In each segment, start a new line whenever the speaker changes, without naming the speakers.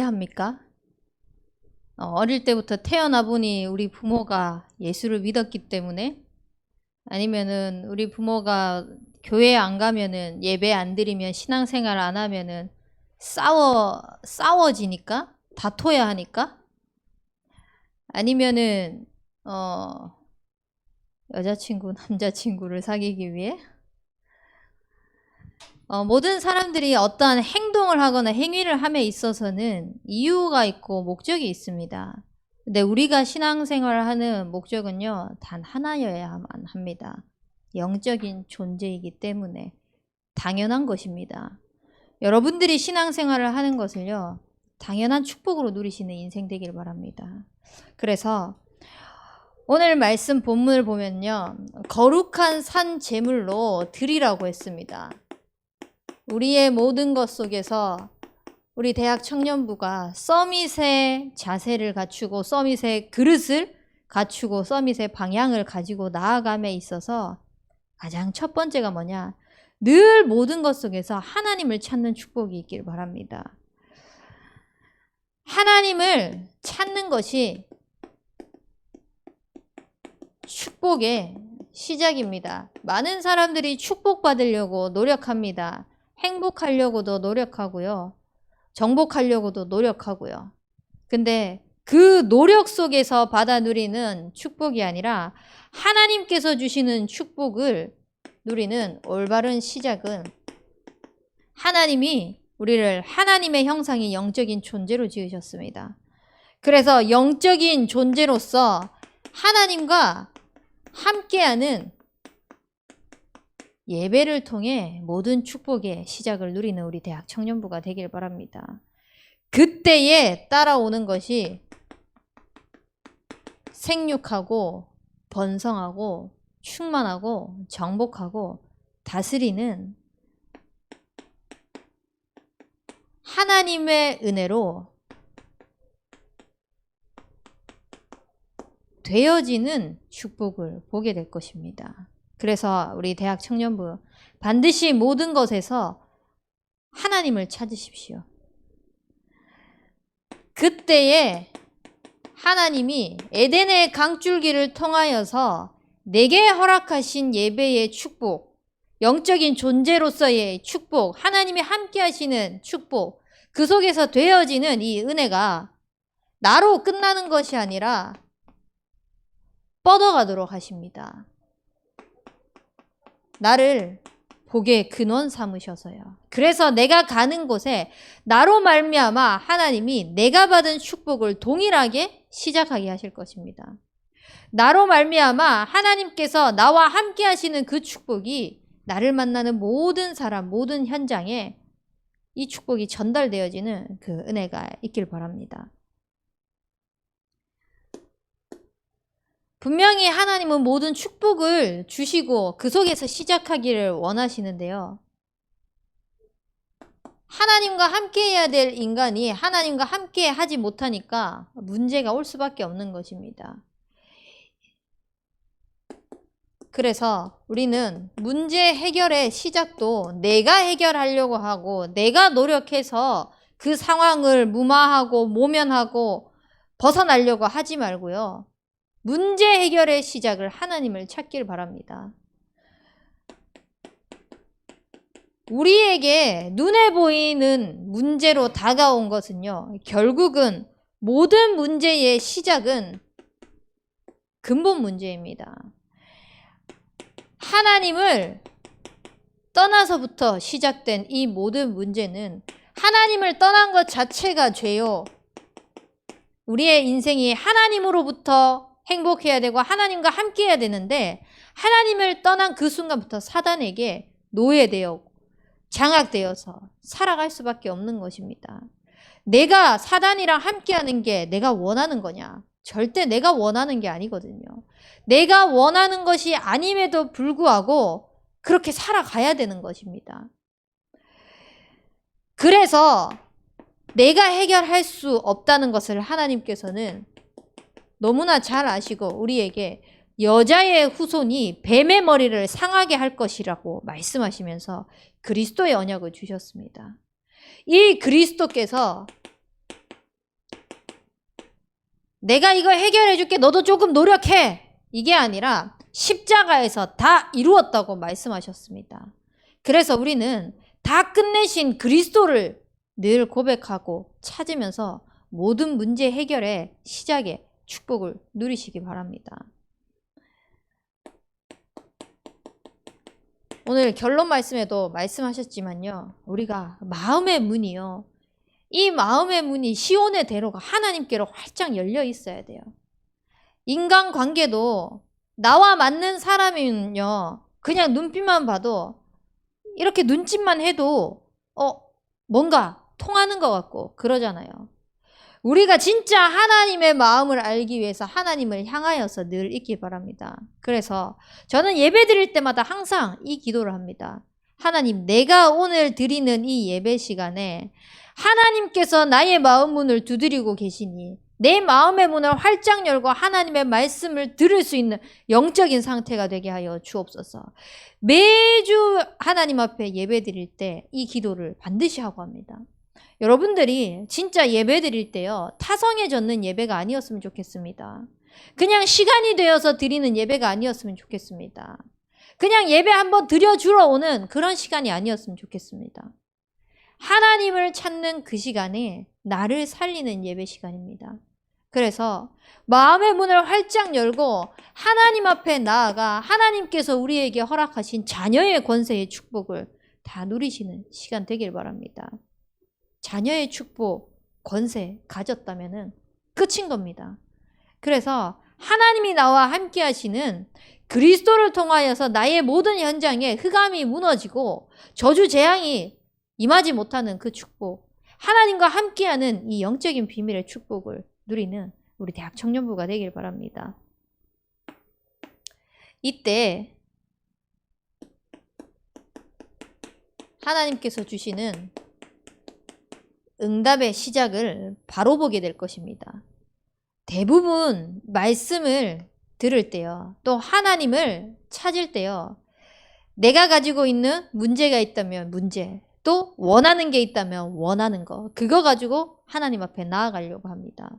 합니까? 어릴 때부터 태어나 보니 우리 부모가 예수를 믿었기 때문에, 아니면은 우리 부모가 교회 안 가면은, 예배 안 드리면, 신앙생활 안 하면은 싸워지니까, 다퉈야 하니까, 아니면은 여자친구, 남자친구를 사귀기 위해, 모든 사람들이 어떠한 행동을 하거나 행위를 함에 있어서는 이유가 있고 목적이 있습니다. 근데 우리가 신앙생활을 하는 목적은요, 단 하나여야만 합니다. 영적인 존재이기 때문에 당연한 것입니다. 여러분들이 신앙생활을 하는 것을요, 당연한 축복으로 누리시는 인생 되길 바랍니다. 그래서 오늘 말씀 본문을 보면요, 거룩한 산 제물로 드리라고 했습니다. 우리의 모든 것 속에서 우리 대학 청년부가 서밋의 자세를 갖추고 서밋의 그릇을 갖추고 서밋의 방향을 가지고 나아감에 있어서 가장 첫 번째가 뭐냐? 늘 모든 것 속에서 하나님을 찾는 축복이 있길 바랍니다. 하나님을 찾는 것이 축복의 시작입니다. 많은 사람들이 축복받으려고 노력합니다. 행복하려고도 노력하고요. 정복하려고도 노력하고요. 근데 그 노력 속에서 받아 누리는 축복이 아니라 하나님께서 주시는 축복을 누리는 올바른 시작은, 하나님이 우리를 하나님의 형상인 영적인 존재로 지으셨습니다. 그래서 영적인 존재로서 하나님과 함께하는 예배를 통해 모든 축복의 시작을 누리는 우리 대학 청년부가 되길 바랍니다. 그때에 따라오는 것이 생육하고 번성하고 충만하고 정복하고 다스리는 하나님의 은혜로 되어지는 축복을 보게 될 것입니다. 그래서 우리 대학 청년부 반드시 모든 것에서 하나님을 찾으십시오. 그때에 하나님이 에덴의 강줄기를 통하여서 내게 허락하신 예배의 축복, 영적인 존재로서의 축복, 하나님이 함께 하시는 축복, 그 속에서 되어지는 이 은혜가 나로 끝나는 것이 아니라 뻗어가도록 하십니다. 나를 복의 근원 삼으셔서요. 그래서 내가 가는 곳에 나로 말미암아 하나님이 내가 받은 축복을 동일하게 시작하게 하실 것입니다. 나로 말미암아 하나님께서 나와 함께 하시는 그 축복이 나를 만나는 모든 사람, 모든 현장에 이 축복이 전달되어지는 그 은혜가 있길 바랍니다. 분명히 하나님은 모든 축복을 주시고 그 속에서 시작하기를 원하시는데요. 하나님과 함께 해야 될 인간이 하나님과 함께 하지 못하니까 문제가 올 수밖에 없는 것입니다. 그래서 우리는 문제 해결의 시작도 내가 해결하려고 하고 내가 노력해서 그 상황을 무마하고 모면하고 벗어나려고 하지 말고요. 문제 해결의 시작을 하나님을 찾길 바랍니다. 우리에게 눈에 보이는 문제로 다가온 것은요, 결국은 모든 문제의 시작은 근본 문제입니다. 하나님을 떠나서부터 시작된 이 모든 문제는 하나님을 떠난 것 자체가 죄요. 우리의 인생이 하나님으로부터 행복해야 되고 하나님과 함께 해야 되는데 하나님을 떠난 그 순간부터 사단에게 노예되어 장악되어서 살아갈 수밖에 없는 것입니다. 내가 사단이랑 함께하는 게 내가 원하는 거냐? 절대 내가 원하는 게 아니거든요. 내가 원하는 것이 아님에도 불구하고 그렇게 살아가야 되는 것입니다. 그래서 내가 해결할 수 없다는 것을 하나님께서는 너무나 잘 아시고 우리에게 여자의 후손이 뱀의 머리를 상하게 할 것이라고 말씀하시면서 그리스도의 언약을 주셨습니다. 이 그리스도께서 내가 이거 해결해 줄게. 너도 조금 노력해. 이게 아니라 십자가에서 다 이루었다고 말씀하셨습니다. 그래서 우리는 다 끝내신 그리스도를 늘 고백하고 찾으면서 모든 문제 해결의 시작에 축복을 누리시기 바랍니다. 오늘 결론 말씀에도 말씀하셨지만요. 우리가 마음의 문이요. 이 마음의 문이 시온의 대로가 하나님께로 활짝 열려 있어야 돼요. 인간관계도 나와 맞는 사람이면요. 그냥 눈빛만 봐도 이렇게 눈짓만 해도 뭔가 통하는 것 같고 그러잖아요. 우리가 진짜 하나님의 마음을 알기 위해서 하나님을 향하여서 늘 있기 바랍니다. 그래서 저는 예배 드릴 때마다 항상 이 기도를 합니다. 하나님, 내가 오늘 드리는 이 예배 시간에 하나님께서 나의 마음 문을 두드리고 계시니 내 마음의 문을 활짝 열고 하나님의 말씀을 들을 수 있는 영적인 상태가 되게 하여 주옵소서. 매주 하나님 앞에 예배 드릴 때 이 기도를 반드시 하고 합니다. 여러분들이 진짜 예배 드릴 때요, 타성에 젖는 예배가 아니었으면 좋겠습니다. 그냥 시간이 되어서 드리는 예배가 아니었으면 좋겠습니다. 그냥 예배 한번 드려주러 오는 그런 시간이 아니었으면 좋겠습니다. 하나님을 찾는 그 시간에 나를 살리는 예배 시간입니다. 그래서 마음의 문을 활짝 열고 하나님 앞에 나아가 하나님께서 우리에게 허락하신 자녀의 권세의 축복을 다 누리시는 시간 되길 바랍니다. 자녀의 축복, 권세 가졌다면 끝인 겁니다. 그래서 하나님이 나와 함께 하시는 그리스도를 통하여서 나의 모든 현장에 흑암이 무너지고 저주 재앙이 임하지 못하는 그 축복, 하나님과 함께하는 이 영적인 비밀의 축복을 누리는 우리 대학 청년부가 되길 바랍니다. 이때 하나님께서 주시는 응답의 시작을 바로 보게 될 것입니다. 대부분 말씀을 들을 때요, 또 하나님을 찾을 때요, 내가 가지고 있는 문제가 있다면 문제, 또 원하는 게 있다면 원하는 거, 그거 가지고 하나님 앞에 나아가려고 합니다.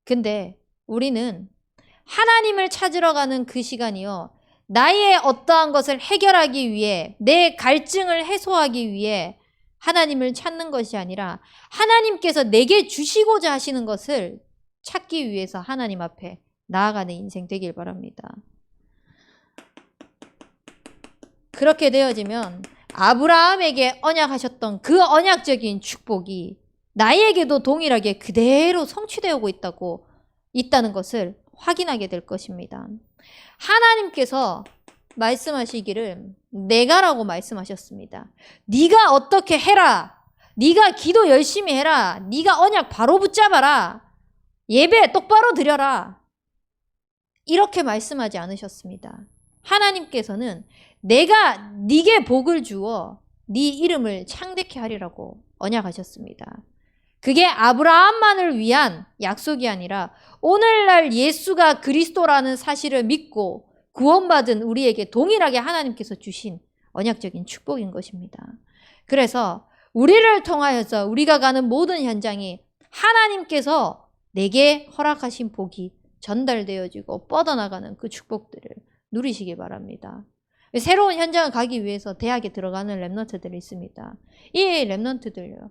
근데 우리는 하나님을 찾으러 가는 그 시간이요, 나의 어떠한 것을 해결하기 위해, 내 갈증을 해소하기 위해 하나님을 찾는 것이 아니라 하나님께서 내게 주시고자 하시는 것을 찾기 위해서 하나님 앞에 나아가는 인생 되길 바랍니다. 그렇게 되어지면 아브라함에게 언약하셨던 그 언약적인 축복이 나에게도 동일하게 그대로 성취되고 있다는 것을 확인하게 될 것입니다. 하나님께서 말씀하시기를 내가라고 말씀하셨습니다. 네가 어떻게 해라. 네가 기도 열심히 해라. 네가 언약 바로 붙잡아라. 예배 똑바로 드려라. 이렇게 말씀하지 않으셨습니다. 하나님께서는 내가 네게 복을 주어 네 이름을 창대케 하리라고 언약하셨습니다. 그게 아브라함만을 위한 약속이 아니라 오늘날 예수가 그리스도라는 사실을 믿고 구원받은 우리에게 동일하게 하나님께서 주신 언약적인 축복인 것입니다. 그래서 우리를 통하여서 우리가 가는 모든 현장이 하나님께서 내게 허락하신 복이 전달되어지고 뻗어나가는 그 축복들을 누리시기 바랍니다. 새로운 현장을 가기 위해서 대학에 들어가는 랩런트들이 있습니다. 이 랩런트들요,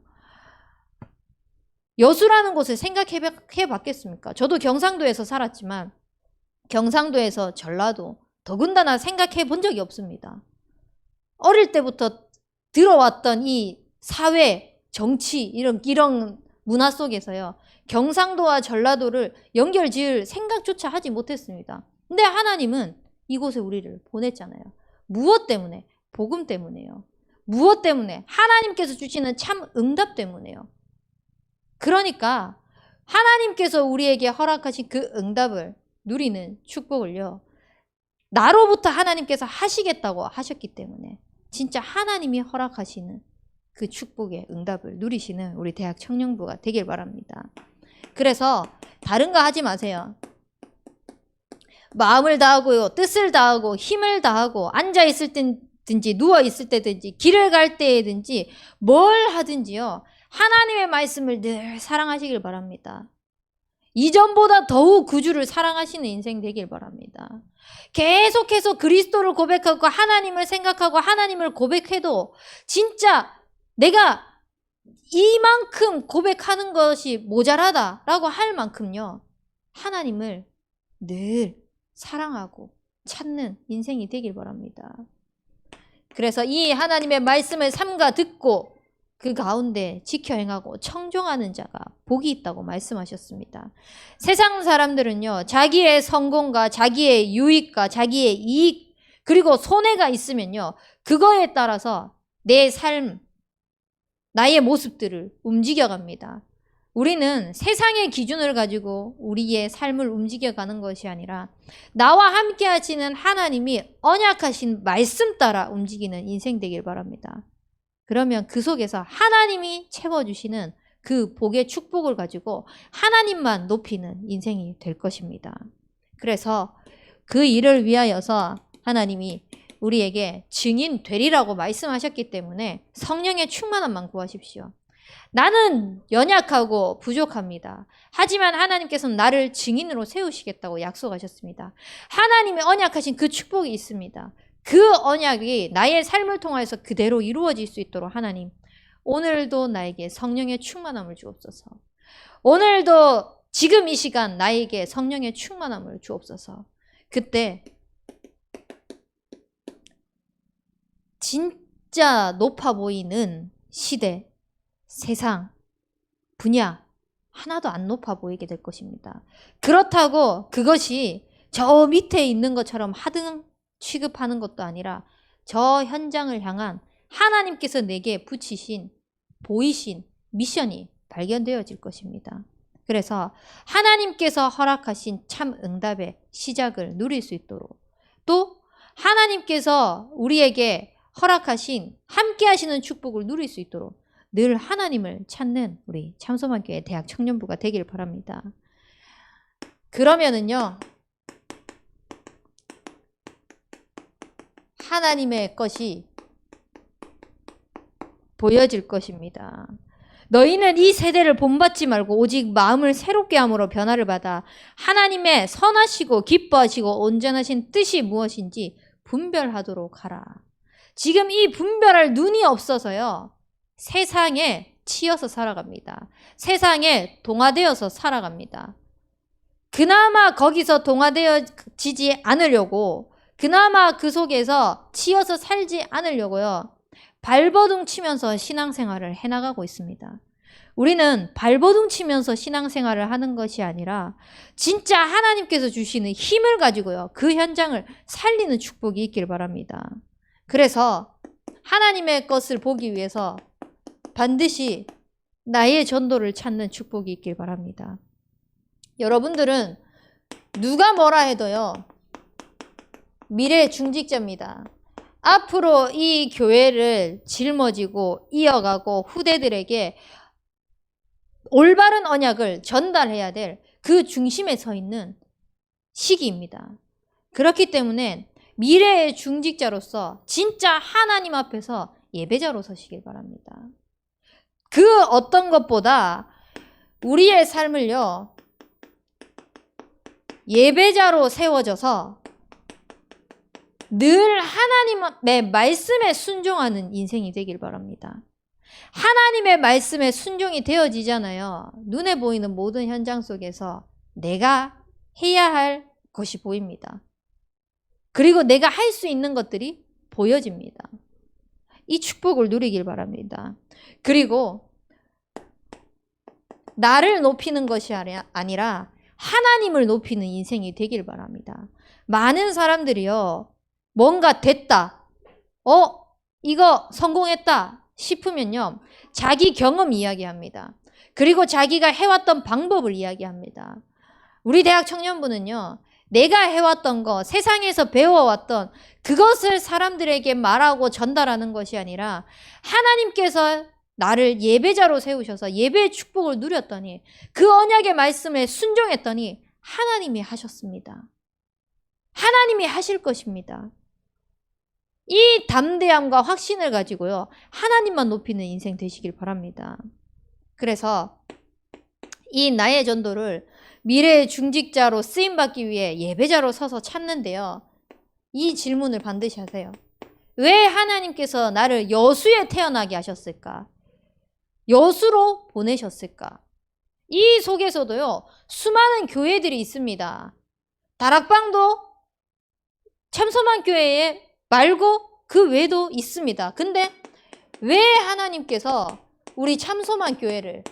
여수라는 곳을 생각해 봤겠습니까? 저도 경상도에서 살았지만 경상도에서 전라도, 더군다나 생각해 본 적이 없습니다. 어릴 때부터 들어왔던 이 사회, 정치, 이런 문화 속에서요, 경상도와 전라도를 연결 지을 생각조차 하지 못했습니다. 근데 하나님은 이곳에 우리를 보냈잖아요. 무엇 때문에? 복음 때문에요. 무엇 때문에? 하나님께서 주시는 참 응답 때문에요. 그러니까 하나님께서 우리에게 허락하신 그 응답을 누리는 축복을요, 나로부터 하나님께서 하시겠다고 하셨기 때문에 진짜 하나님이 허락하시는 그 축복의 응답을 누리시는 우리 대학 청년부가 되길 바랍니다. 그래서 다른 거 하지 마세요. 마음을 다하고요, 뜻을 다하고 힘을 다하고 앉아있을 때든지 누워있을 때든지 길을 갈 때든지 뭘 하든지요, 하나님의 말씀을 늘 사랑하시길 바랍니다. 이전보다 더욱 구주를 사랑하시는 인생 되길 바랍니다. 계속해서 그리스도를 고백하고 하나님을 생각하고 하나님을 고백해도 진짜 내가 이만큼 고백하는 것이 모자라다라고 할 만큼요, 하나님을 늘 사랑하고 찾는 인생이 되길 바랍니다. 그래서 이 하나님의 말씀을 삼가 듣고 그 가운데 지켜 행하고 청종하는 자가 복이 있다고 말씀하셨습니다. 세상 사람들은요, 자기의 성공과 자기의 유익과 자기의 이익 그리고 손해가 있으면요, 그거에 따라서 내 삶, 나의 모습들을 움직여갑니다. 우리는 세상의 기준을 가지고 우리의 삶을 움직여가는 것이 아니라 나와 함께 하시는 하나님이 언약하신 말씀 따라 움직이는 인생 되길 바랍니다. 그러면 그 속에서 하나님이 채워주시는 그 복의 축복을 가지고 하나님만 높이는 인생이 될 것입니다. 그래서 그 일을 위하여서 하나님이 우리에게 증인 되리라고 말씀하셨기 때문에 성령의 충만함만 구하십시오. 나는 연약하고 부족합니다. 하지만 하나님께서는 나를 증인으로 세우시겠다고 약속하셨습니다. 하나님이 언약하신 그 축복이 있습니다. 그 언약이 나의 삶을 통해서 그대로 이루어질 수 있도록 하나님, 오늘도 나에게 성령의 충만함을 주옵소서. 오늘도 지금 이 시간 나에게 성령의 충만함을 주옵소서. 그때 진짜 높아 보이는 시대, 세상, 분야 하나도 안 높아 보이게 될 것입니다. 그렇다고 그것이 저 밑에 있는 것처럼 하등 취급하는 것도 아니라 저 현장을 향한 하나님께서 내게 붙이신, 보이신 미션이 발견되어질 것입니다. 그래서 하나님께서 허락하신 참 응답의 시작을 누릴 수 있도록, 또 하나님께서 우리에게 허락하신 함께 하시는 축복을 누릴 수 있도록 늘 하나님을 찾는 우리 참소만교회 대학 청년부가 되길 바랍니다. 그러면은요, 하나님의 것이 보여질 것입니다. 너희는 이 세대를 본받지 말고 오직 마음을 새롭게 함으로 변화를 받아 하나님의 선하시고 기뻐하시고 온전하신 뜻이 무엇인지 분별하도록 하라. 지금 이 분별할 눈이 없어서요, 세상에 치여서 살아갑니다. 세상에 동화되어서 살아갑니다. 그나마 거기서 동화되어지지 않으려고, 그나마 그 속에서 치여서 살지 않으려고요, 발버둥 치면서 신앙생활을 해나가고 있습니다. 우리는 발버둥 치면서 신앙생활을 하는 것이 아니라 진짜 하나님께서 주시는 힘을 가지고요, 그 현장을 살리는 축복이 있길 바랍니다. 그래서 하나님의 것을 보기 위해서 반드시 나의 전도를 찾는 축복이 있길 바랍니다. 여러분들은 누가 뭐라 해도요, 미래의 중직자입니다. 앞으로 이 교회를 짊어지고 이어가고 후대들에게 올바른 언약을 전달해야 될 그 중심에 서 있는 시기입니다. 그렇기 때문에 미래의 중직자로서 진짜 하나님 앞에서 예배자로 서시길 바랍니다. 그 어떤 것보다 우리의 삶을요, 예배자로 세워져서 늘 하나님의 말씀에 순종하는 인생이 되길 바랍니다. 하나님의 말씀에 순종이 되어지잖아요. 눈에 보이는 모든 현장 속에서 내가 해야 할 것이 보입니다. 그리고 내가 할 수 있는 것들이 보여집니다. 이 축복을 누리길 바랍니다. 그리고 나를 높이는 것이 아니라 하나님을 높이는 인생이 되길 바랍니다. 많은 사람들이요, 뭔가 됐다, 이거 성공했다 싶으면요, 자기 경험 이야기합니다. 그리고 자기가 해왔던 방법을 이야기합니다. 우리 대학 청년부는요, 내가 해왔던 거, 세상에서 배워왔던 그것을 사람들에게 말하고 전달하는 것이 아니라 하나님께서 나를 예배자로 세우셔서 예배의 축복을 누렸더니 그 언약의 말씀에 순종했더니 하나님이 하셨습니다. 하나님이 하실 것입니다. 이 담대함과 확신을 가지고요, 하나님만 높이는 인생 되시길 바랍니다. 그래서 이 나의 전도를 미래의 중직자로 쓰임받기 위해 예배자로 서서 찾는데요. 이 질문을 반드시 하세요. 왜 하나님께서 나를 여수에 태어나게 하셨을까? 여수로 보내셨을까? 이 속에서도요, 수많은 교회들이 있습니다. 다락방도 참소만 교회 말고 그 외에도 있습니다. 근데 왜 하나님께서 우리 참소만 교회를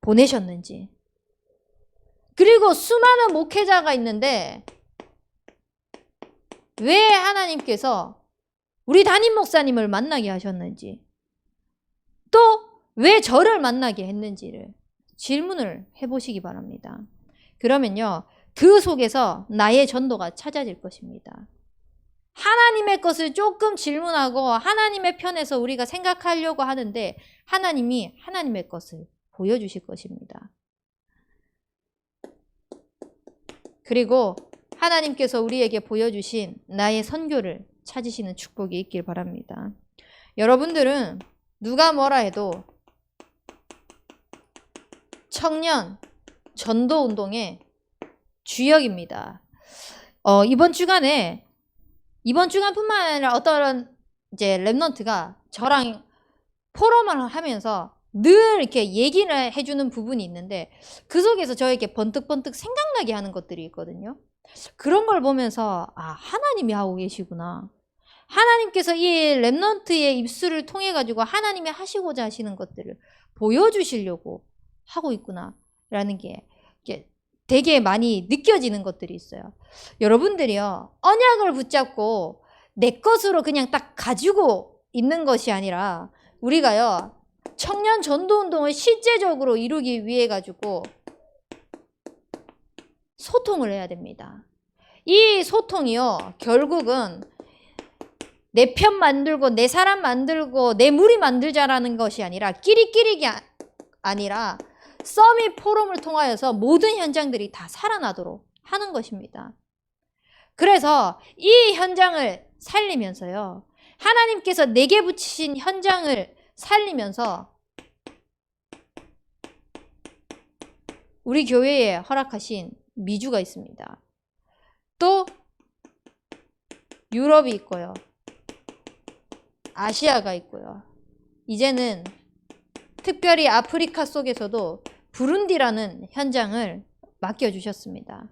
보내셨는지, 그리고 수많은 목회자가 있는데 왜 하나님께서 우리 담임 목사님을 만나게 하셨는지, 또 왜 저를 만나게 했는지를 질문을 해보시기 바랍니다. 그러면요, 그 속에서 나의 전도가 찾아질 것입니다. 하나님의 것을 조금 질문하고 하나님의 편에서 우리가 생각하려고 하는데 하나님이 하나님의 것을 보여주실 것입니다. 그리고 하나님께서 우리에게 보여주신 나의 선교를 찾으시는 축복이 있길 바랍니다. 여러분들은 누가 뭐라 해도 청년 전도 운동의 주역입니다. 이번 주간뿐만 아니라 어떤 이제 랩넌트가 저랑 포럼을 하면서 늘 이렇게 얘기를 해주는 부분이 있는데 그 속에서 저에게 번뜩번뜩 생각나게 하는 것들이 있거든요. 그런 걸 보면서 하나님이 하고 계시구나. 하나님께서 이 랩넌트의 입술을 통해 가지고 하나님이 하시고자 하시는 것들을 보여주시려고 하고 있구나 라는 게 되게 많이 느껴지는 것들이 있어요. 여러분들이요, 언약을 붙잡고 내 것으로 그냥 딱 가지고 있는 것이 아니라 우리가요, 청년 전도 운동을 실제적으로 이루기 위해 가지고 소통을 해야 됩니다. 이 소통이요, 결국은 내 편 만들고 내 사람 만들고 내 무리 만들자라는 것이 아니라 끼리끼리가 아니라 서밋 포럼을 통하여서 모든 현장들이 다 살아나도록 하는 것입니다. 그래서 이 현장을 살리면서요, 하나님께서 내게 붙이신 현장을 살리면서 우리 교회에 허락하신 미주가 있습니다. 또 유럽이 있고요. 아시아가 있고요. 이제는 특별히 아프리카 속에서도 부룬디라는 현장을 맡겨주셨습니다.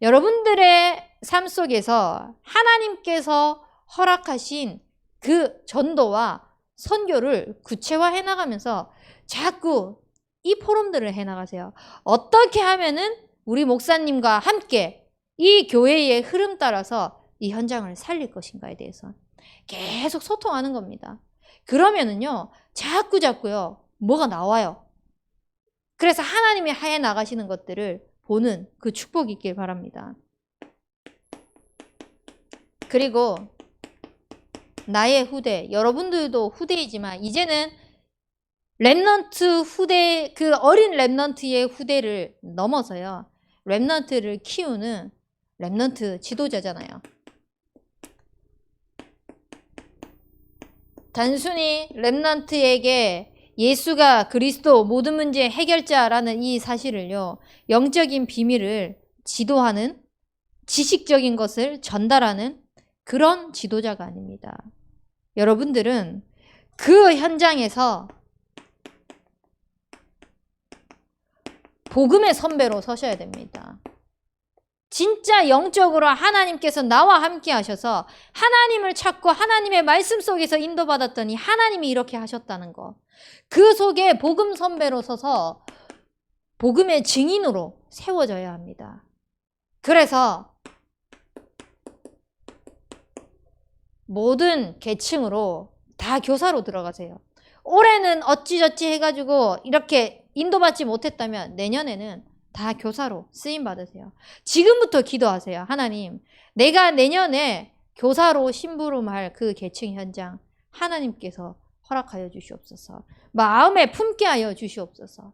여러분들의 삶 속에서 하나님께서 허락하신 그 전도와 선교를 구체화해 나가면서 자꾸 이 포럼들을 해 나가세요. 어떻게 하면은 우리 목사님과 함께 이 교회의 흐름 따라서 이 현장을 살릴 것인가에 대해서 계속 소통하는 겁니다. 그러면은요, 자꾸요, 뭐가 나와요. 그래서 하나님이 해 나가시는 것들을 보는 그 축복이 있길 바랍니다. 그리고 나의 후대, 여러분들도 후대이지만 이제는 랩넌트 후대, 그 어린 랩넌트의 후대를 넘어서요, 랩넌트를 키우는 랩넌트 지도자잖아요. 단순히 랩넌트에게 예수가 그리스도 모든 문제 해결자라는 이 사실을요, 영적인 비밀을 지도하는, 지식적인 것을 전달하는 그런 지도자가 아닙니다. 여러분들은 그 현장에서 복음의 선배로 서셔야 됩니다. 진짜 영적으로 하나님께서 나와 함께 하셔서 하나님을 찾고 하나님의 말씀 속에서 인도받았더니 하나님이 이렇게 하셨다는 거. 그 속에 복음 선배로 서서 복음의 증인으로 세워져야 합니다. 그래서 모든 계층으로 다 교사로 들어가세요. 올해는 어찌저찌 해가지고 이렇게 인도받지 못했다면 내년에는 다 교사로 쓰임 받으세요. 지금부터 기도하세요. 하나님, 내가 내년에 교사로 심부름할 그 계층 현장 하나님께서 허락하여 주시옵소서. 마음에 품게 하여 주시옵소서.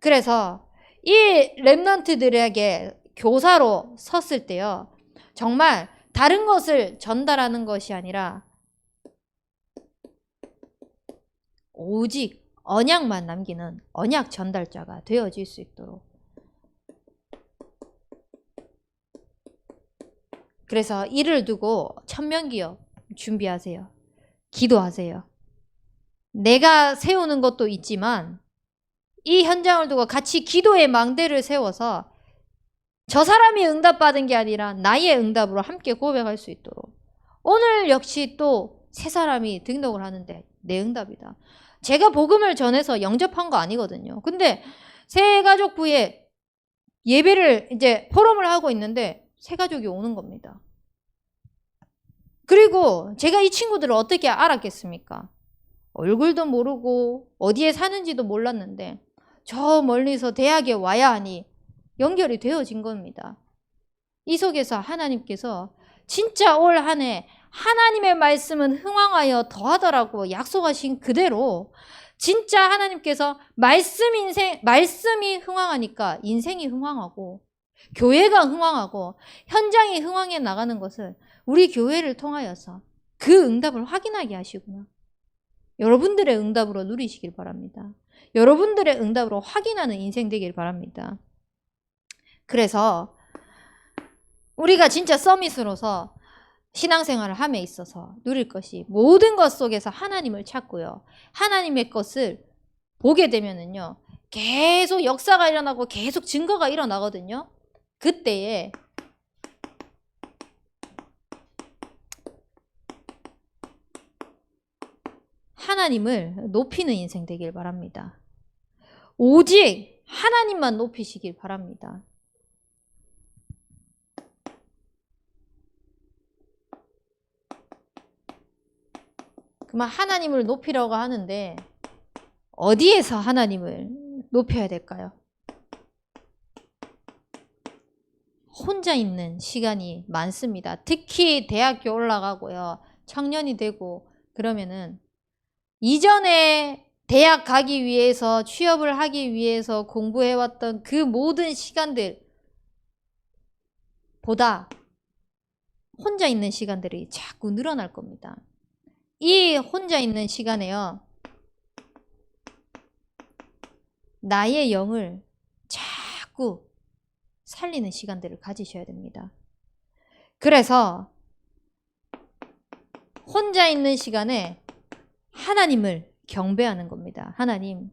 그래서 이 랩넌트들에게 교사로 섰을 때요, 정말 다른 것을 전달하는 것이 아니라 오직 언약만 남기는 언약 전달자가 되어질 수 있도록. 그래서 이를 두고 천명기업 준비하세요. 기도하세요. 내가 세우는 것도 있지만 이 현장을 두고 같이 기도의 망대를 세워서 저 사람이 응답받은 게 아니라 나의 응답으로 함께 고백할 수 있도록. 오늘 역시 또 세 사람이 등록을 하는데 내 응답이다. 제가 복음을 전해서 영접한 거 아니거든요. 근데 새 가족부에 예배를 이제 포럼을 하고 있는데 새 가족이 오는 겁니다. 그리고 제가 이 친구들을 어떻게 알았겠습니까? 얼굴도 모르고 어디에 사는지도 몰랐는데 저 멀리서 대학에 와야 하니 연결이 되어진 겁니다. 이 속에서 하나님께서 진짜 올 한 해 하나님의 말씀은 흥왕하여 더하더라고 약속하신 그대로 진짜 하나님께서 말씀이 흥왕하니까 인생이 흥왕하고 교회가 흥왕하고 현장이 흥왕해 나가는 것을 우리 교회를 통하여서 그 응답을 확인하게 하시구나. 여러분들의 응답으로 누리시길 바랍니다. 여러분들의 응답으로 확인하는 인생 되길 바랍니다. 그래서 우리가 진짜 서밋으로서 신앙생활을 함에 있어서 누릴 것이 모든 것 속에서 하나님을 찾고요. 하나님의 것을 보게 되면은요. 계속 역사가 일어나고 계속 증거가 일어나거든요. 그때에 하나님을 높이는 인생 되길 바랍니다. 오직 하나님만 높이시길 바랍니다. 그만 하나님을 높이려고 하는데 어디에서 하나님을 높여야 될까요? 혼자 있는 시간이 많습니다. 특히 대학교 올라가고요. 청년이 되고 그러면은 이전에 대학 가기 위해서 취업을 하기 위해서 공부해왔던 그 모든 시간들보다 혼자 있는 시간들이 자꾸 늘어날 겁니다. 이 혼자 있는 시간에요. 나의 영을 자꾸 살리는 시간들을 가지셔야 됩니다. 그래서 혼자 있는 시간에 하나님을 경배하는 겁니다. 하나님,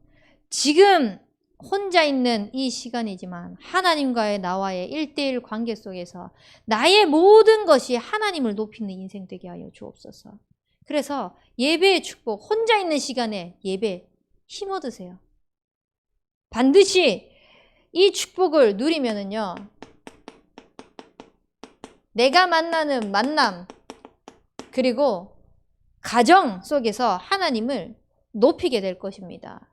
지금 혼자 있는 이 시간이지만 하나님과의 나와의 1대1 관계 속에서 나의 모든 것이 하나님을 높이는 인생 되게 하여 주옵소서. 그래서 예배의 축복, 혼자 있는 시간에 예배 힘 얻으세요. 반드시 이 축복을 누리면은요, 내가 만나는 만남, 그리고 가정 속에서 하나님을 높이게 될 것입니다.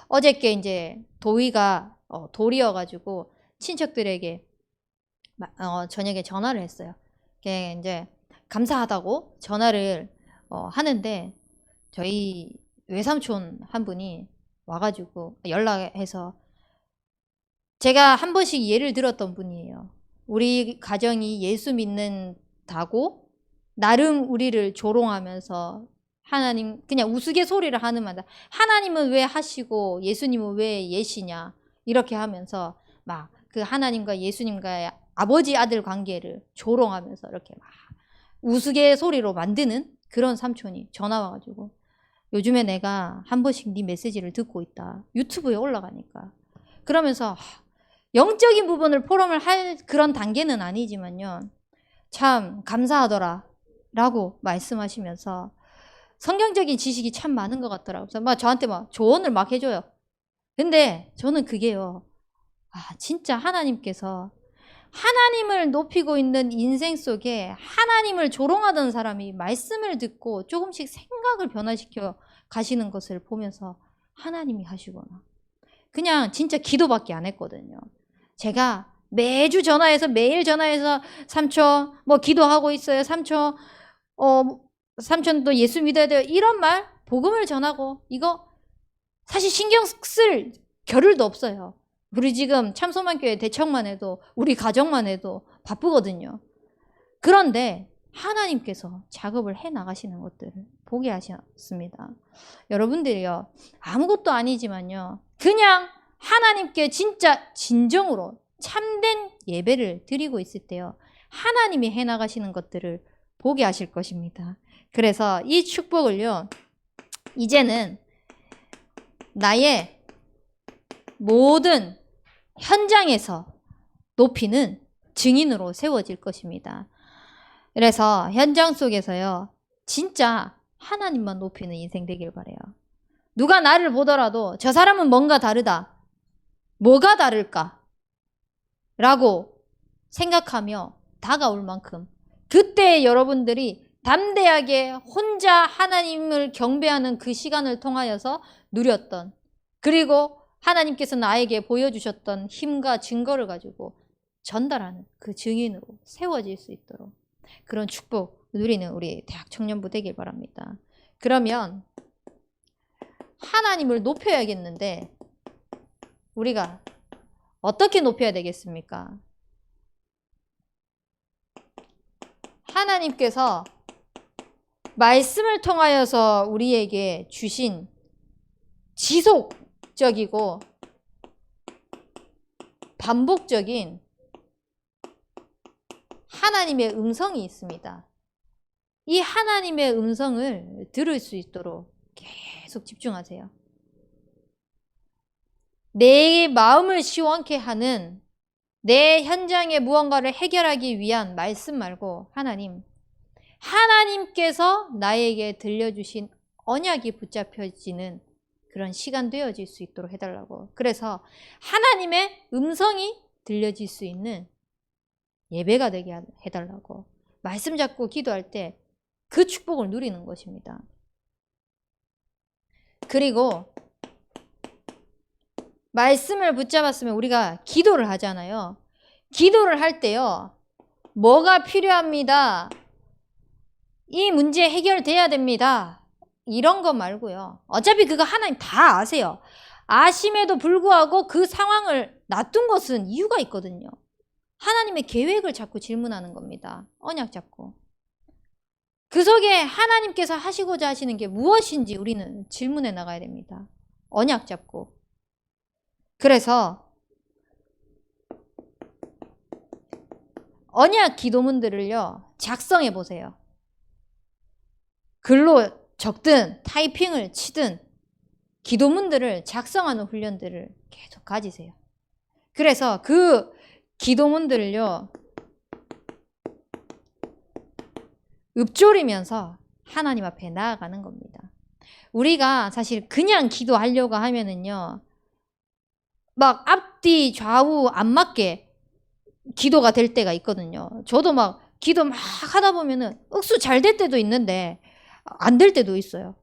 어저께 이제 도희가 돌이어가지고 친척들에게 저녁에 전화를 했어요. 이제 감사하다고 전화를 하는데 저희 외삼촌 한 분이 와가지고 연락해서 제가 한 번씩 예를 들었던 분이에요. 우리 가정이 예수 믿는다고 나름 우리를 조롱하면서 하나님 그냥 우스갯소리를 하는 말다. 하나님은 왜 하시고 예수님은 왜 예시냐 이렇게 하면서 막 그 하나님과 예수님과의 아버지 아들 관계를 조롱하면서 이렇게 막 우스갯소리로 만드는 그런 삼촌이 전화 와가지고 요즘에 내가 한 번씩 네 메시지를 듣고 있다. 유튜브에 올라가니까. 그러면서 영적인 부분을 포럼을 할 그런 단계는 아니지만요. 참 감사하더라 라고 말씀하시면서 성경적인 지식이 참 많은 것 같더라고요. 그래서 막 저한테 막 조언을 막 해줘요. 근데 저는 그게요. 진짜 하나님께서 하나님을 높이고 있는 인생 속에 하나님을 조롱하던 사람이 말씀을 듣고 조금씩 생각을 변화시켜 가시는 것을 보면서 하나님이 하시구나. 그냥 진짜 기도밖에 안 했거든요. 제가 매주 전화해서 매일 전화해서 삼촌 뭐 기도하고 있어요. 삼촌 삼촌도 예수 믿어야 돼요. 이런 말 복음을 전하고 이거 사실 신경 쓸 겨를도 없어요. 우리 지금 참소만교회 대청만 해도 우리 가정만 해도 바쁘거든요. 그런데 하나님께서 작업을 해 나가시는 것들을 보게 하셨습니다. 여러분들이요, 아무것도 아니지만요, 그냥 하나님께 진짜 진정으로 참된 예배를 드리고 있을 때요, 하나님이 해 나가시는 것들을 보게 하실 것입니다. 그래서 이 축복을요, 이제는 나의 모든 현장에서 높이는 증인으로 세워질 것입니다. 그래서 현장 속에서요, 진짜 하나님만 높이는 인생 되길 바래요. 누가 나를 보더라도 저 사람은 뭔가 다르다. 뭐가 다를까? 라고 생각하며 다가올 만큼 그때 여러분들이 담대하게 혼자 하나님을 경배하는 그 시간을 통하여서 누렸던, 그리고 하나님께서 나에게 보여주셨던 힘과 증거를 가지고 전달하는 그 증인으로 세워질 수 있도록 그런 축복 누리는 우리 대학 청년부 되길 바랍니다. 그러면 하나님을 높여야겠는데 우리가 어떻게 높여야 되겠습니까? 하나님께서 말씀을 통하여서 우리에게 주신 지속적이고 반복적인 하나님의 음성이 있습니다. 이 하나님의 음성을 들을 수 있도록 계속 집중하세요. 내 마음을 시원케 하는 내 현장의 무언가를 해결하기 위한 말씀 말고 하나님께서 나에게 들려주신 언약이 붙잡혀지는 그런 시간 되어질 수 있도록 해달라고. 그래서 하나님의 음성이 들려질 수 있는 예배가 되게 해달라고. 말씀 잡고 기도할 때 그 축복을 누리는 것입니다. 그리고 말씀을 붙잡았으면 우리가 기도를 하잖아요. 기도를 할 때요, 뭐가 필요합니다. 이 문제 해결돼야 됩니다. 이런 거 말고요. 어차피 그거 하나님 다 아세요. 아심에도 불구하고 그 상황을 놔둔 것은 이유가 있거든요. 하나님의 계획을 자꾸 질문하는 겁니다. 언약 잡고. 그 속에 하나님께서 하시고자 하시는 게 무엇인지 우리는 질문해 나가야 됩니다. 언약 잡고. 그래서 언약 기도문들을요, 작성해 보세요. 글로 적든 타이핑을 치든 기도문들을 작성하는 훈련들을 계속 가지세요. 그래서 그 기도문들을요, 읊조리면서 하나님 앞에 나아가는 겁니다. 우리가 사실 그냥 기도하려고 하면은요, 막 앞뒤 좌우 안 맞게 기도가 될 때가 있거든요. 저도 막 기도 막 하다 보면은 억수 잘 될 때도 있는데 안 될 때도 있어요.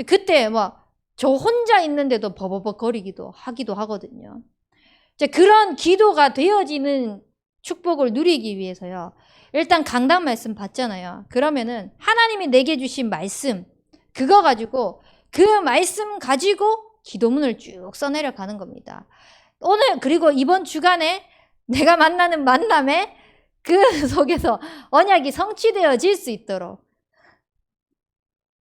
그때 막 저 혼자 있는데도 버버벅 거리기도 하기도 하거든요. 그런 기도가 되어지는 축복을 누리기 위해서요, 일단 강단 말씀 받잖아요. 그러면은 하나님이 내게 주신 말씀, 그거 가지고 그 말씀 가지고 기도문을 쭉 써내려 가는 겁니다. 오늘 그리고 이번 주간에 내가 만나는 만남에 그 속에서 언약이 성취되어질 수 있도록.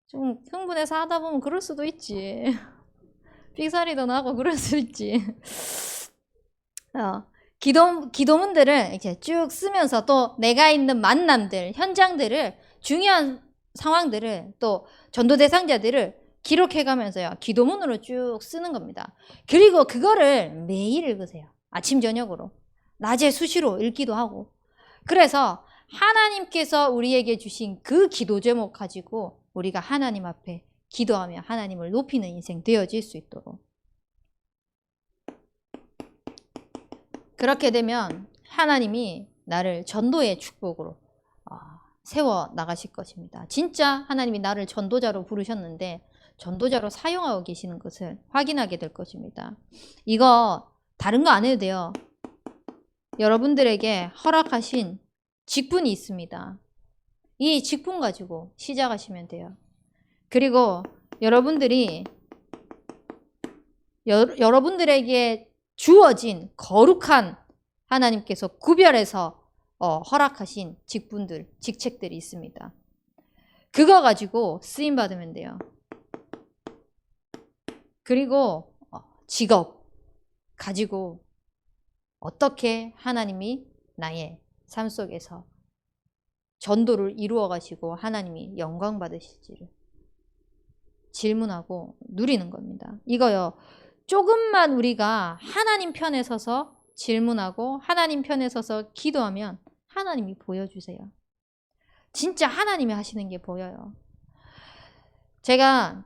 좀 흥분해서 하다 보면 그럴 수도 있지. 삑사리도 나고 그럴 수 있지. 기도문들을 이렇게 쭉 쓰면서 또 내가 있는 만남들, 현장들을, 중요한 상황들을, 또 전도 대상자들을 기록해가면서요, 기도문으로 쭉 쓰는 겁니다. 그리고 그거를 매일 읽으세요. 아침 저녁으로. 낮에 수시로 읽기도 하고. 그래서 하나님께서 우리에게 주신 그 기도 제목 가지고 우리가 하나님 앞에 기도하며 하나님을 높이는 인생 되어질 수 있도록. 그렇게 되면 하나님이 나를 전도의 축복으로 세워 나가실 것입니다. 진짜 하나님이 나를 전도자로 부르셨는데 전도자로 사용하고 계시는 것을 확인하게 될 것입니다. 이거 다른 거 안 해도 돼요. 여러분들에게 허락하신 직분이 있습니다. 이 직분 가지고 시작하시면 돼요. 그리고 여러분들에게 주어진 거룩한, 하나님께서 구별해서 허락하신 직분들, 직책들이 있습니다. 그거 가지고 쓰임 받으면 돼요. 그리고 직업 가지고 어떻게 하나님이 나의 삶 속에서 전도를 이루어 가시고 하나님이 영광 받으실지를 질문하고 누리는 겁니다. 이거요. 조금만 우리가 하나님 편에 서서 질문하고 하나님 편에 서서 기도하면 하나님이 보여주세요. 진짜 하나님이 하시는 게 보여요. 제가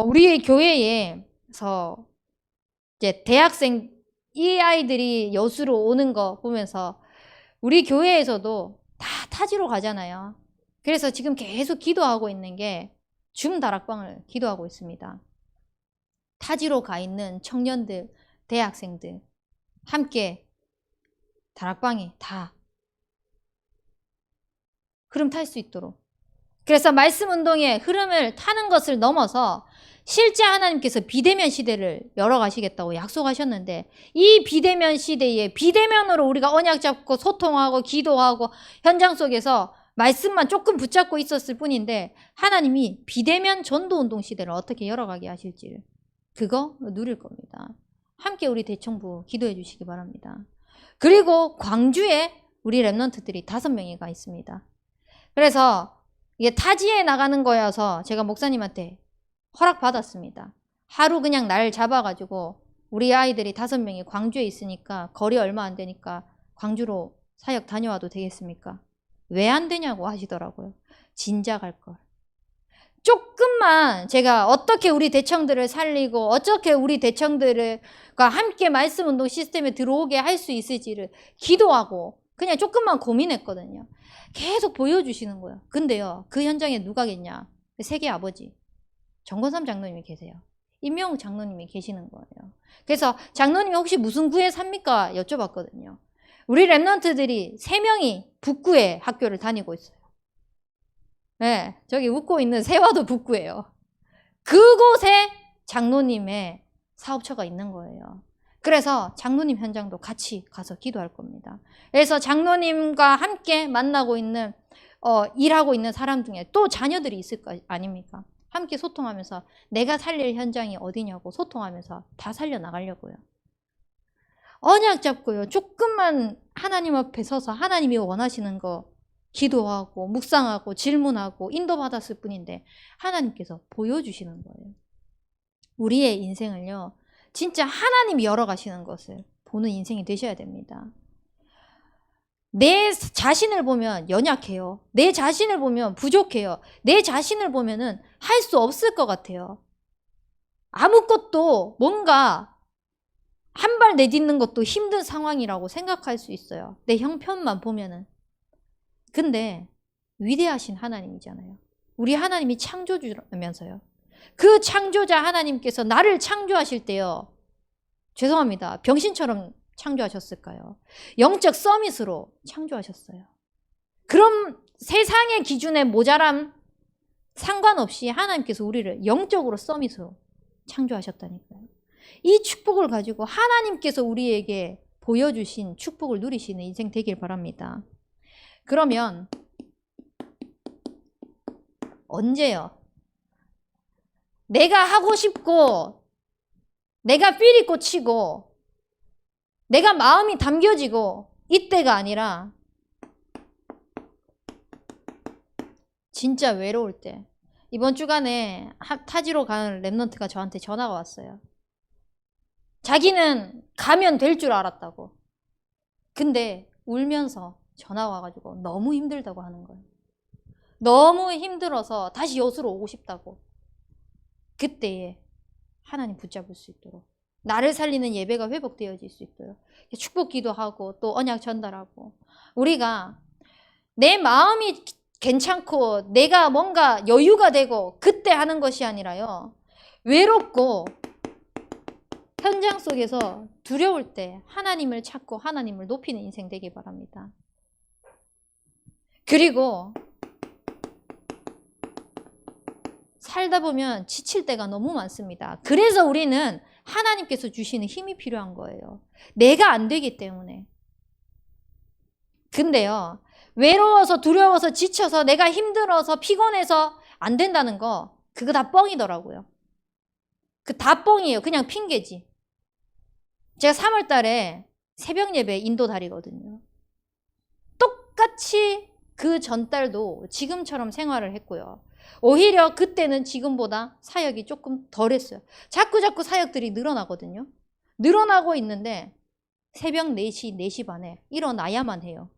우리 교회에서 이제 대학생 이 아이들이 여수로 오는 거 보면서 우리 교회에서도 다 타지로 가잖아요. 그래서 지금 계속 기도하고 있는 게 줌 다락방을 기도하고 있습니다. 타지로 가 있는 청년들, 대학생들 함께 다락방에 다 흐름 탈 수 있도록. 그래서 말씀 운동의 흐름을 타는 것을 넘어서 실제 하나님께서 비대면 시대를 열어가시겠다고 약속하셨는데 이 비대면 시대에 비대면으로 우리가 언약 잡고 소통하고 기도하고 현장 속에서 말씀만 조금 붙잡고 있었을 뿐인데 하나님이 비대면 전도운동 시대를 어떻게 열어가게 하실지를 그거 누릴 겁니다. 함께 우리 대청부 기도해 주시기 바랍니다. 그리고 광주에 우리 랩런트들이 5명이가 있습니다. 그래서 이게 타지에 나가는 거여서 제가 목사님한테 허락받았습니다. 하루 그냥 날 잡아가지고 우리 아이들이 5명이 광주에 있으니까 거리 얼마 안 되니까 광주로 사역 다녀와도 되겠습니까? 왜 안 되냐고 하시더라고요. 진작 할 걸. 조금만 제가 어떻게 우리 대청들을 살리고 어떻게 우리 대청들과 함께 말씀 운동 시스템에 들어오게 할 수 있을지를 기도하고 그냥 조금만 고민했거든요. 계속 보여주시는 거예요. 근데요, 그 현장에 누가 겠냐? 세계 아버지 정건삼 장로님이 계세요. 임명욱 장로님이 계시는 거예요. 그래서 장로님이 혹시 무슨 구에 삽니까? 여쭤봤거든요. 우리 랩런트들이 3명이 북구에 학교를 다니고 있어요. 네, 저기 웃고 있는 세화도 북구예요. 그곳에 장로님의 사업처가 있는 거예요. 그래서 장로님 현장도 같이 가서 기도할 겁니다. 그래서 장로님과 함께 만나고 있는 일하고 있는 사람 중에 또 자녀들이 있을 거 아닙니까? 함께 소통하면서 내가 살릴 현장이 어디냐고 소통하면서 다 살려나가려고요. 언약 잡고요. 조금만 하나님 앞에 서서 하나님이 원하시는 거 기도하고 묵상하고 질문하고 인도받았을 뿐인데 하나님께서 보여주시는 거예요. 우리의 인생을요. 진짜 하나님이 열어가시는 것을 보는 인생이 되셔야 됩니다. 내 자신을 보면 연약해요. 내 자신을 보면 부족해요. 내 자신을 보면은 할 수 없을 것 같아요. 아무것도 뭔가 한 발 내딛는 것도 힘든 상황이라고 생각할 수 있어요. 내 형편만 보면은. 근데 위대하신 하나님이잖아요. 우리 하나님이 창조주라면서요. 그 창조자 하나님께서 나를 창조하실 때요. 죄송합니다. 병신처럼 창조하셨을까요? 영적 서밋으로 창조하셨어요. 그럼 세상의 기준에 모자람 상관없이 하나님께서 우리를 영적으로 서밋으로 창조하셨다니까요. 이 축복을 가지고 하나님께서 우리에게 보여주신 축복을 누리시는 인생 되길 바랍니다. 그러면 언제요? 내가 하고 싶고 내가 삘이 꽂히고 내가 마음이 담겨지고 이때가 아니라 진짜 외로울 때. 이번 주간에 타지로 가는 랩런트가 저한테 전화가 왔어요. 자기는 가면 될 줄 알았다고. 근데 울면서 전화 와가지고 너무 힘들다고 하는 거예요. 너무 힘들어서 다시 여수로 오고 싶다고. 그때에 하나님 붙잡을 수 있도록 나를 살리는 예배가 회복되어질 수 있도록 축복 기도하고 또 언약 전달하고 우리가 내 마음이 괜찮고 내가 뭔가 여유가 되고 그때 하는 것이 아니라요. 외롭고 현장 속에서 두려울 때 하나님을 찾고 하나님을 높이는 인생 되길 바랍니다. 그리고 살다 보면 지칠 때가 너무 많습니다. 그래서 우리는 하나님께서 주시는 힘이 필요한 거예요. 내가 안 되기 때문에. 근데요, 외로워서 두려워서 지쳐서 내가 힘들어서 피곤해서 안 된다는 거 그거 다 뻥이더라고요. 그 다 뻥이에요. 그냥 핑계지. 제가 3월 달에 새벽 예배 인도 다리거든요. 똑같이 그 전달도 지금처럼 생활을 했고요. 오히려 그때는 지금보다 사역이 조금 덜했어요. 자꾸 사역들이 늘어나거든요. 늘어나고 있는데 새벽 4시, 4시 반에 일어나야만 해요.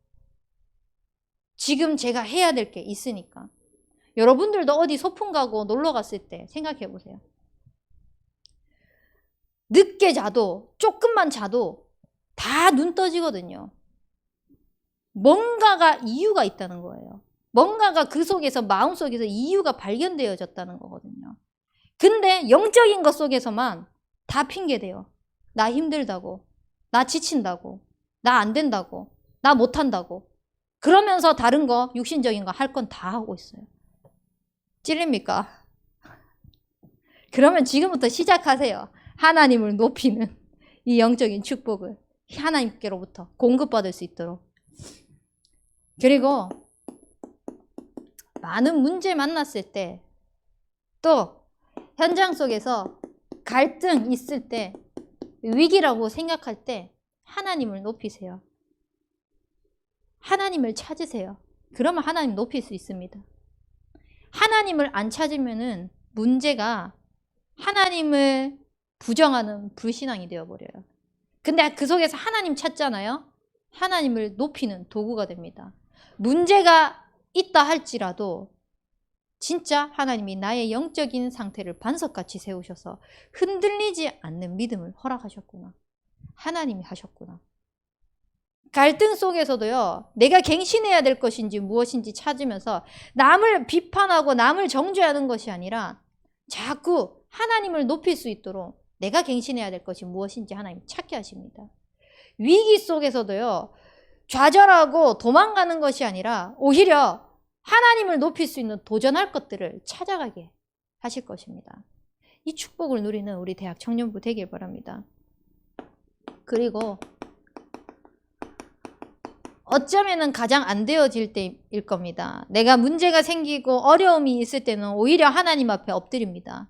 지금 제가 해야 될 게 있으니까. 여러분들도 어디 소풍 가고 놀러 갔을 때 생각해 보세요. 늦게 자도 조금만 자도 다 눈 떠지거든요. 뭔가가 이유가 있다는 거예요. 뭔가가 그 속에서 마음속에서 이유가 발견되어졌다는 거거든요. 근데 영적인 것 속에서만 다 핑계대요. 나 힘들다고, 나 지친다고, 나 안 된다고, 나 못한다고. 그러면서 다른 거 육신적인 거 할 건 다 하고 있어요. 찔립니까? 그러면 지금부터 시작하세요. 하나님을 높이는 이 영적인 축복을 하나님께로부터 공급받을 수 있도록. 그리고 많은 문제 만났을 때, 또 현장 속에서 갈등 있을 때, 위기라고 생각할 때 하나님을 높이세요. 하나님을 찾으세요. 그러면 하나님 높일 수 있습니다. 하나님을 안 찾으면은 문제가 하나님을 부정하는 불신앙이 되어버려요. 근데 그 속에서 하나님 찾잖아요. 하나님을 높이는 도구가 됩니다. 문제가 있다 할지라도 진짜 하나님이 나의 영적인 상태를 반석같이 세우셔서 흔들리지 않는 믿음을 허락하셨구나. 하나님이 하셨구나. 갈등 속에서도요, 내가 갱신해야 될 것인지 무엇인지 찾으면서 남을 비판하고 남을 정죄하는 것이 아니라 자꾸 하나님을 높일 수 있도록 내가 갱신해야 될 것이 무엇인지 하나님 찾게 하십니다. 위기 속에서도요, 좌절하고 도망가는 것이 아니라 오히려 하나님을 높일 수 있는 도전할 것들을 찾아가게 하실 것입니다. 이 축복을 누리는 우리 대학 청년부 되길 바랍니다. 그리고 어쩌면은 가장 안 되어질 때일 겁니다. 내가 문제가 생기고 어려움이 있을 때는 오히려 하나님 앞에 엎드립니다.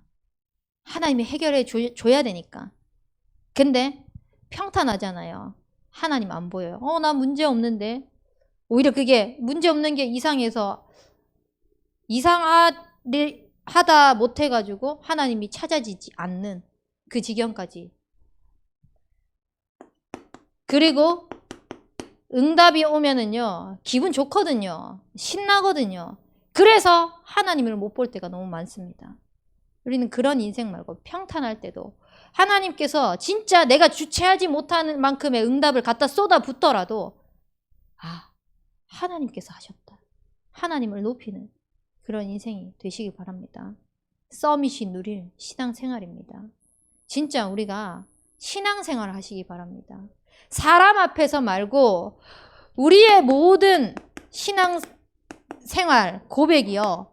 하나님이 해결해 줘야 되니까. 근데 평탄하잖아요. 하나님 안 보여요. 나 문제 없는데. 오히려 그게 문제 없는 게 이상해서 이상하다 못해가지고 하나님이 찾아지지 않는 그 지경까지. 그리고 응답이 오면은요, 기분 좋거든요. 신나거든요. 그래서 하나님을 못 볼 때가 너무 많습니다. 우리는 그런 인생 말고 평탄할 때도 하나님께서 진짜 내가 주체하지 못하는 만큼의 응답을 갖다 쏟아붓더라도 하나님께서 하셨다. 하나님을 높이는 그런 인생이 되시기 바랍니다. 서밋이 누릴 신앙생활입니다. 진짜 우리가 신앙생활을 하시기 바랍니다. 사람 앞에서 말고 우리의 모든 신앙생활 고백이요,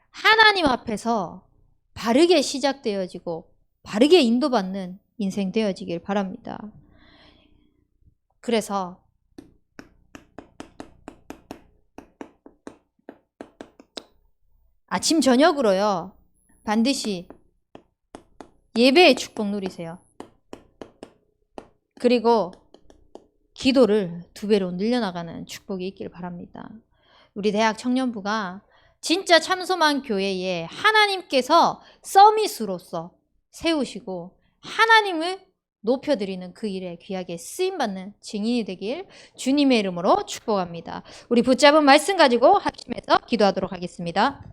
하나님 앞에서 바르게 시작되어지고 바르게 인도받는 인생 되어지길 바랍니다. 그래서 아침 저녁으로요, 반드시 예배의 축복 누리세요. 그리고 기도를 2배로 늘려나가는 축복이 있길 바랍니다. 우리 대학 청년부가 진짜 참소만 교회에 하나님께서 서밋으로서 세우시고 하나님을 높여드리는 그 일에 귀하게 쓰임받는 증인이 되길 주님의 이름으로 축복합니다. 우리 붙잡은 말씀 가지고 합심해서 기도하도록 하겠습니다.